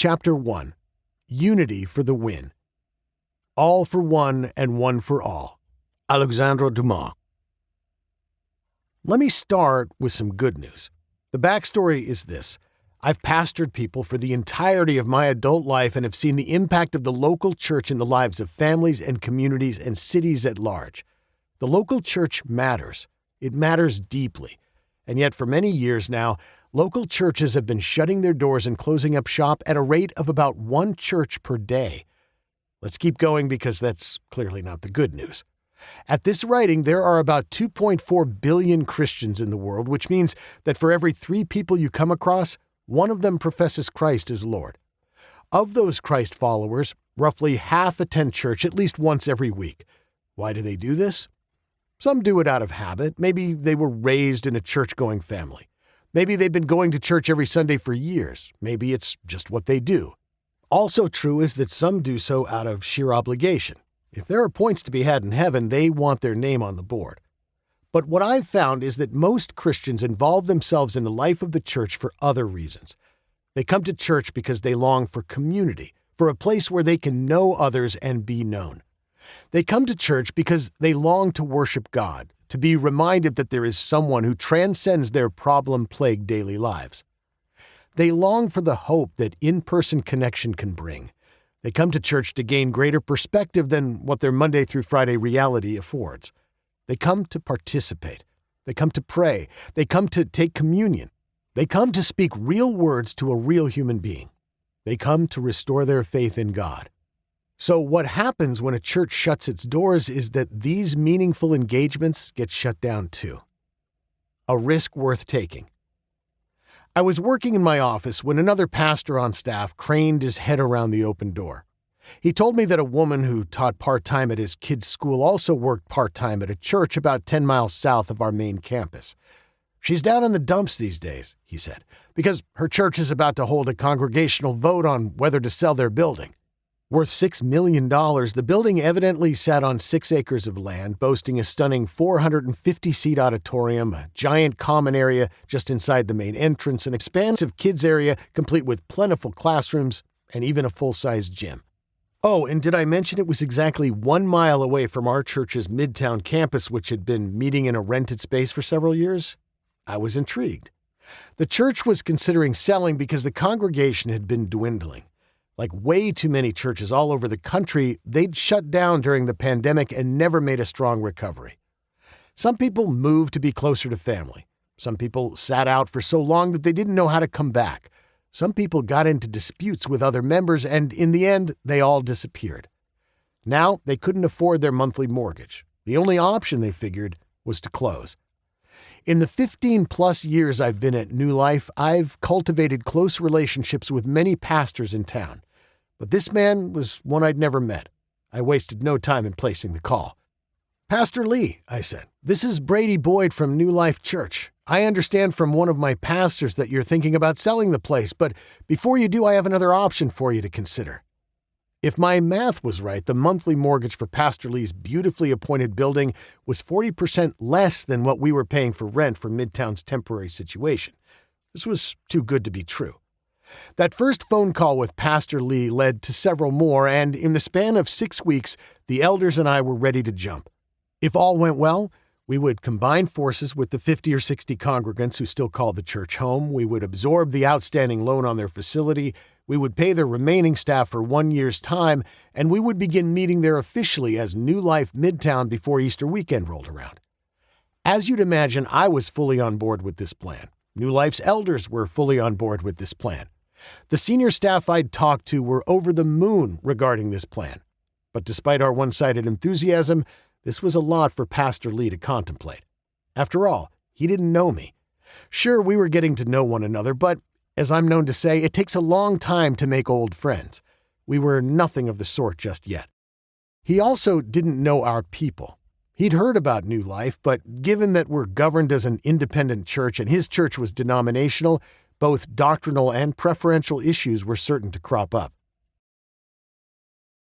Chapter 1. Unity for the Win. All for one and one for all. Alexandre Dumas. Let me start with some good news. The backstory is this. I've pastored people for the entirety of my adult life and have seen the impact of the local church in the lives of families and communities and cities at large. The local church matters. It matters deeply. And yet for many years now, local churches have been shutting their doors and closing up shop at a rate of about one church per day. Let's keep going because that's clearly not the good news. At this writing, there are about 2.4 billion Christians in the world, which means that for every 3 people you come across, one of them professes Christ as Lord. Of those Christ followers, roughly half attend church at least once every week. Why do they do this? Some do it out of habit. Maybe they were raised in a church-going family. Maybe they've been going to church every Sunday for years. Maybe it's just what they do. Also true is that some do so out of sheer obligation. If there are points to be had in heaven, they want their name on the board. But what I've found is that most Christians involve themselves in the life of the church for other reasons. They come to church because they long for community, for a place where they can know others and be known. They come to church because they long to worship God, to be reminded that there is someone who transcends their problem-plagued daily lives. They long for the hope that in-person connection can bring. They come to church to gain greater perspective than what their Monday through Friday reality affords. They come to participate. They come to pray. They come to take communion. They come to speak real words to a real human being. They come to restore their faith in God. So what happens when a church shuts its doors is that these meaningful engagements get shut down too. A risk worth taking. I was working in my office when another pastor on staff craned his head around the open door. He told me that a woman who taught part-time at his kids' school also worked part-time at a church about 10 miles south of our main campus. She's down in the dumps these days, he said, because her church is about to hold a congregational vote on whether to sell their building. Worth $6 million, the building evidently sat on 6 acres of land, boasting a stunning 450-seat auditorium, a giant common area just inside the main entrance, an expansive kids area complete with plentiful classrooms, and even a full-size gym. Oh, and did I mention it was exactly 1 mile away from our church's Midtown campus, which had been meeting in a rented space for several years? I was intrigued. The church was considering selling because the congregation had been dwindling. Like way too many churches all over the country, they'd shut down during the pandemic and never made a strong recovery. Some people moved to be closer to family. Some people sat out for so long that they didn't know how to come back. Some people got into disputes with other members, and in the end, they all disappeared. Now, they couldn't afford their monthly mortgage. The only option, they figured, was to close. In the 15-plus years I've been at New Life, I've cultivated close relationships with many pastors in town. But this man was one I'd never met. I wasted no time in placing the call. "Pastor Lee," I said, "this is Brady Boyd from New Life Church. I understand from one of my pastors that you're thinking about selling the place, but before you do, I have another option for you to consider." If my math was right, the monthly mortgage for Pastor Lee's beautifully appointed building was 40% less than what we were paying for rent for Midtown's temporary situation. This was too good to be true. That first phone call with Pastor Lee led to several more, and in the span of 6 weeks, the elders and I were ready to jump. If all went well, we would combine forces with the 50 or 60 congregants who still called the church home. We would absorb the outstanding loan on their facility. We would pay their remaining staff for 1 year's time, and we would begin meeting there officially as New Life Midtown before Easter weekend rolled around. As you'd imagine, I was fully on board with this plan. New Life's elders were fully on board with this plan. The senior staff I'd talked to were over the moon regarding this plan. But despite our one-sided enthusiasm, this was a lot for Pastor Lee to contemplate. After all, he didn't know me. Sure, we were getting to know one another, but as I'm known to say, it takes a long time to make old friends. We were nothing of the sort just yet. He also didn't know our people. He'd heard about New Life, but given that we're governed as an independent church and his church was denominational, both doctrinal and preferential issues were certain to crop up.